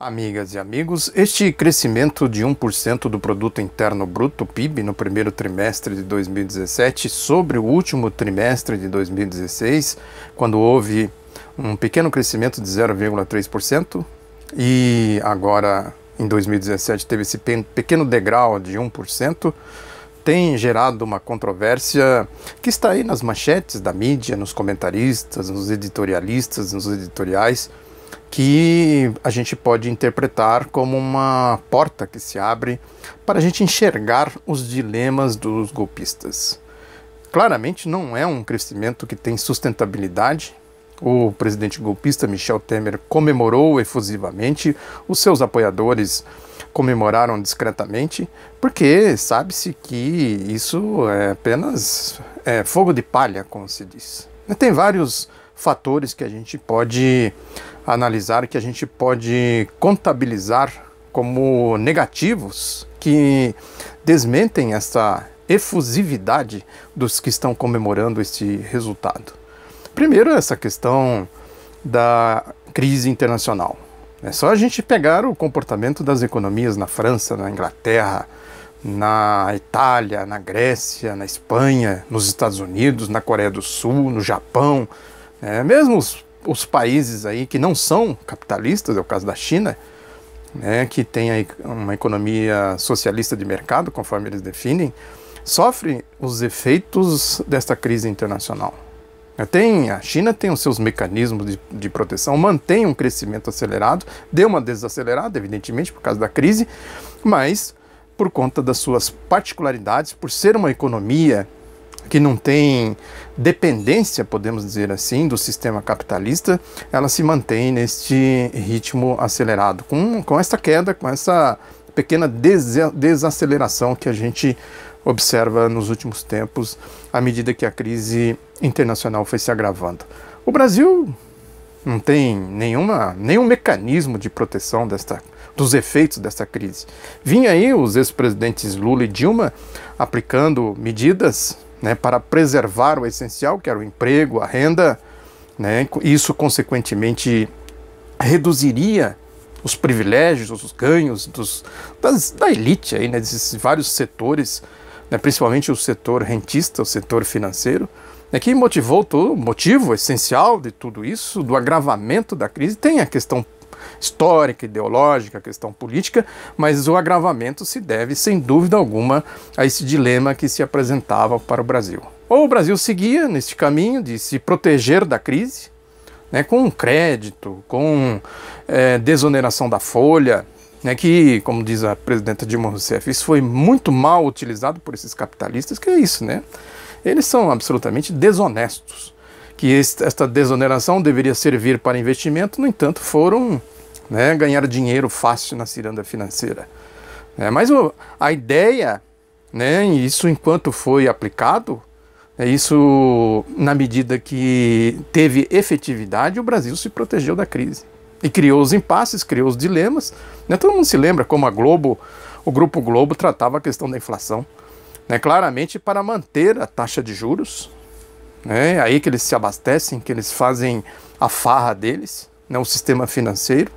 Amigas e amigos, este crescimento de 1% do Produto Interno Bruto, PIB, no primeiro trimestre de 2017 sobre o último trimestre de 2016, quando houve um pequeno crescimento de 0,3%, e agora em 2017 teve esse pequeno degrau de 1%, tem gerado uma controvérsia que está aí nas manchetes da mídia, nos comentaristas, nos editorialistas, nos editoriais, que a gente pode interpretar como uma porta que se abre para a gente enxergar os dilemas dos golpistas. Claramente não é um crescimento que tem sustentabilidade. O presidente golpista Michel Temer comemorou efusivamente, os seus apoiadores comemoraram discretamente, porque sabe-se que isso é apenas fogo de palha, como se diz. Tem vários fatores que a gente pode analisar, que a gente pode contabilizar como negativos, que desmentem essa efusividade dos que estão comemorando este resultado. Primeiro, essa questão da crise internacional. É só a gente pegar o comportamento das economias na França, na Inglaterra, na Itália, na Grécia, na Espanha, nos Estados Unidos, na Coreia do Sul, no Japão, mesmo os países aí que não são capitalistas, é o caso da China, que tem aí uma economia socialista de mercado, conforme eles definem, sofrem os efeitos desta crise internacional. A China tem os seus mecanismos de proteção, mantém um crescimento acelerado, deu uma desacelerada, evidentemente, por causa da crise, mas por conta das suas particularidades, por ser uma economia que não tem dependência, podemos dizer assim, do sistema capitalista, ela se mantém neste ritmo acelerado, com essa queda, com essa pequena desaceleração que a gente observa nos últimos tempos, à medida que a crise internacional foi se agravando. O Brasil não tem nenhum mecanismo de proteção dos efeitos dessa crise. Vinha aí os ex-presidentes Lula e Dilma aplicando medidas para preservar o essencial, que era o emprego, a renda, isso consequentemente reduziria os privilégios, os ganhos da elite, aí, desses vários setores, principalmente o setor rentista, o setor financeiro, que motivou o motivo essencial de tudo isso, do agravamento da crise. Tem a questão histórica, ideológica, a questão política, mas o agravamento se deve, sem dúvida alguma, a esse dilema que se apresentava para o Brasil. Ou o Brasil seguia neste caminho de se proteger da crise, com crédito, com desoneração da folha, que, como diz a presidenta Dilma Rousseff, isso foi muito mal utilizado por esses capitalistas, que é isso, Eles são absolutamente desonestos. Que esta desoneração deveria servir para investimento, no entanto, foram ganhar dinheiro fácil na ciranda financeira. Mas a ideia, isso enquanto foi aplicado, isso na medida que teve efetividade, o Brasil se protegeu da crise. E criou os impasses, criou os dilemas. Todo mundo se lembra como o Grupo Globo tratava a questão da inflação. Claramente para manter a taxa de juros. É aí que eles se abastecem, que eles fazem a farra deles, o sistema financeiro,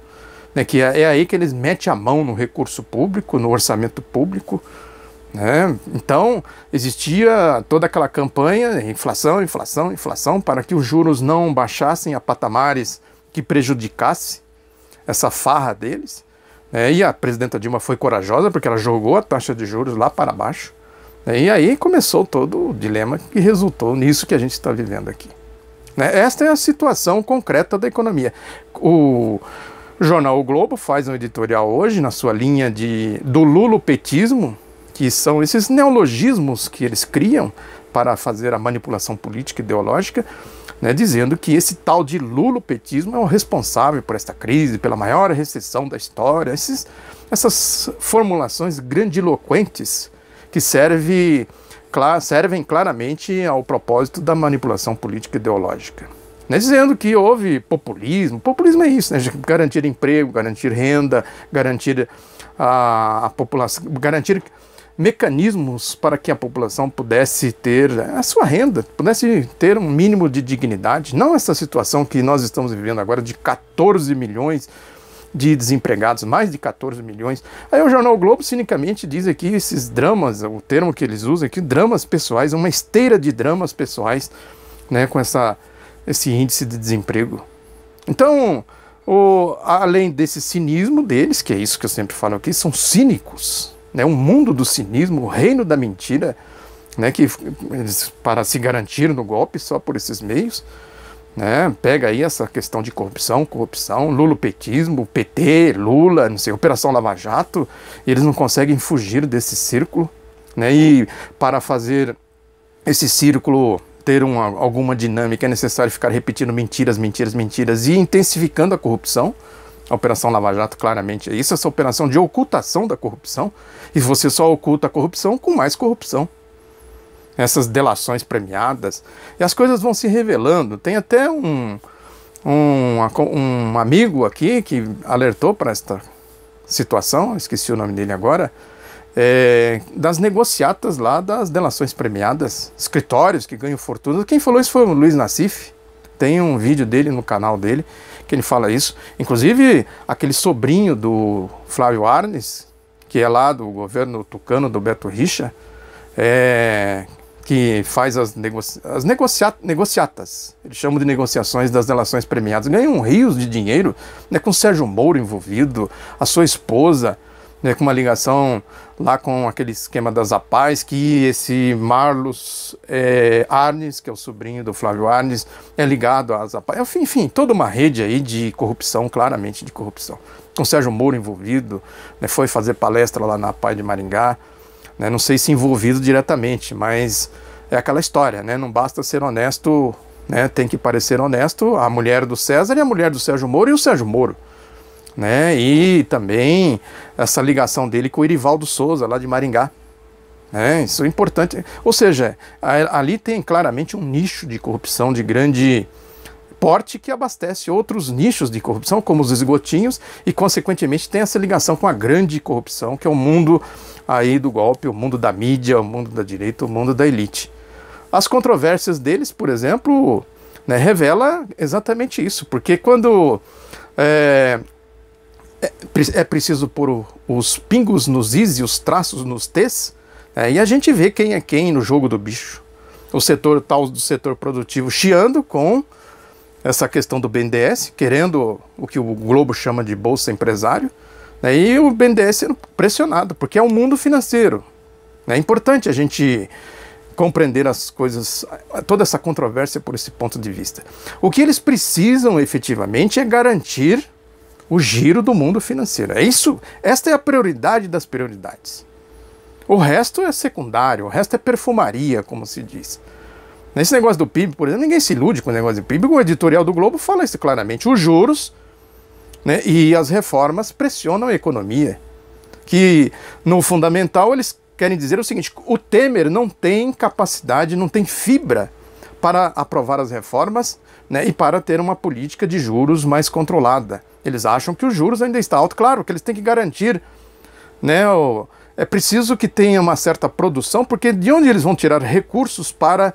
que é aí que eles metem a mão no recurso público, no orçamento público. Então, existia toda aquela campanha, inflação, inflação, inflação, para que os juros não baixassem a patamares que prejudicasse essa farra deles. E a presidenta Dilma foi corajosa, porque ela jogou a taxa de juros lá para baixo. E aí começou todo o dilema que resultou nisso que a gente está vivendo aqui. Esta é a situação concreta da economia. O jornal O Globo faz um editorial hoje na sua linha do lulopetismo, que são esses neologismos que eles criam para fazer a manipulação política e ideológica, dizendo que esse tal de lulopetismo é o responsável por esta crise, pela maior recessão da história, essas formulações grandiloquentes que servem claramente ao propósito da manipulação política e ideológica. Dizendo que houve populismo. Populismo é isso, garantir emprego, garantir renda, garantir a população, garantir mecanismos para que a população pudesse ter a sua renda, pudesse ter um mínimo de dignidade. Não essa situação que nós estamos vivendo agora de 14 milhões de desempregados, mais de 14 milhões. Aí o jornal o Globo cinicamente diz aqui esses dramas, o termo que eles usam aqui, dramas pessoais, uma esteira de dramas pessoais, né, com esse índice de desemprego. Então, além desse cinismo deles, que é isso que eu sempre falo aqui, são cínicos, né, um mundo do cinismo, o reino da mentira, né, que eles, para se garantir no golpe só por esses meios, né, pega aí essa questão de corrupção, lulopetismo, PT, Lula, não sei, Operação Lava Jato, e eles não conseguem fugir desse círculo, né, e para fazer esse círculo ter alguma dinâmica é necessário ficar repetindo mentiras, mentiras, mentiras e intensificando a corrupção. A Operação Lava Jato claramente é isso, essa operação de ocultação da corrupção, e você só oculta a corrupção com mais corrupção. Essas delações premiadas, e as coisas vão se revelando. Tem até um amigo aqui que alertou para esta situação, esqueci o nome dele agora, das negociatas lá das delações premiadas, escritórios que ganham fortuna. Quem falou isso foi o Luiz Nassif, tem um vídeo dele no canal dele, que ele fala isso. Inclusive, aquele sobrinho do Flávio Arnes, que é lá do governo tucano, do Beto Richa, que faz as negociatas, eles chamam de negociações das delações premiadas, ganham rios de dinheiro, né, com Sérgio Moro envolvido, a sua esposa, né, com uma ligação lá com aquele esquema das APAES, que esse Marlos Arnes, que é o sobrinho do Flávio Arnes, é ligado às APAES, enfim, toda uma rede aí de corrupção, claramente de corrupção, com Sérgio Moro envolvido, né, foi fazer palestra lá na APAE de Maringá, né, não sei se envolvido diretamente, mas é aquela história, né, não basta ser honesto, né, tem que parecer honesto, a mulher do César e a mulher do Sérgio Moro e o Sérgio Moro, né, e também essa ligação dele com o Irivaldo Souza, lá de Maringá, né, isso é importante, ou seja, ali tem claramente um nicho de corrupção de grande porte que abastece outros nichos de corrupção, como os esgotinhos, e consequentemente tem essa ligação com a grande corrupção, que é o mundo aí do golpe, o mundo da mídia, o mundo da direita, o mundo da elite. As controvérsias deles, por exemplo, né, revela exatamente isso, porque quando é preciso pôr os pingos nos is e os traços nos t's, e a gente vê quem é quem no jogo do bicho. O setor tal do setor produtivo chiando com essa questão do BNDES, querendo o que o Globo chama de bolsa empresário, né, e o BNDES sendo pressionado, porque é um mundo financeiro. É importante a gente compreender as coisas, toda essa controvérsia por esse ponto de vista. O que eles precisam efetivamente é garantir o giro do mundo financeiro. É isso, esta é a prioridade das prioridades. O resto é secundário, o resto é perfumaria, como se diz. Nesse negócio do PIB, por exemplo, ninguém se ilude com o negócio do PIB. O editorial do Globo fala isso claramente. Os juros, né, e as reformas pressionam a economia. Que no fundamental eles querem dizer o seguinte: o Temer não tem capacidade, não tem fibra para aprovar as reformas, né, e para ter uma política de juros mais controlada. Eles acham que os juros ainda estão altos. Claro que eles têm que garantir, né, é preciso que tenha uma certa produção, porque de onde eles vão tirar recursos para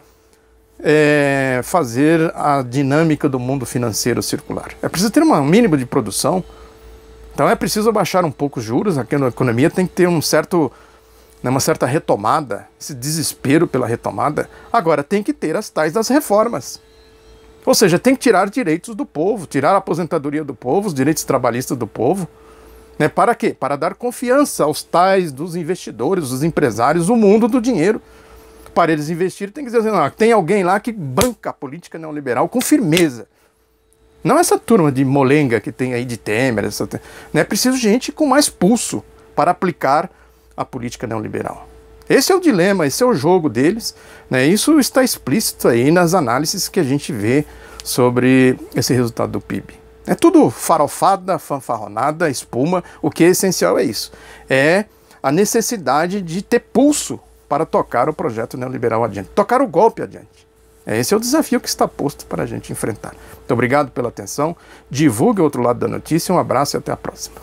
fazer a dinâmica do mundo financeiro circular? É preciso ter um mínimo de produção. Então é preciso baixar um pouco os juros. Aqui na economia tem que ter uma certa retomada, esse desespero pela retomada. Agora tem que ter as tais das reformas. Ou seja, tem que tirar direitos do povo, tirar a aposentadoria do povo, os direitos trabalhistas do povo. Né? Para quê? Para dar confiança aos tais dos investidores, dos empresários, o mundo do dinheiro. Para eles investirem, tem que dizer assim, não, tem alguém lá que banca a política neoliberal com firmeza. Não essa turma de molenga que tem aí de Temer. É preciso gente com mais pulso para aplicar a política neoliberal. Esse é o dilema, esse é o jogo deles, né? Isso está explícito aí nas análises que a gente vê sobre esse resultado do PIB. É tudo farofada, fanfarronada, espuma. O que é essencial é isso. É a necessidade de ter pulso para tocar o projeto neoliberal adiante, tocar o golpe adiante. Esse é o desafio que está posto para a gente enfrentar. Muito obrigado pela atenção. Divulgue o outro lado da notícia. Um abraço e até a próxima.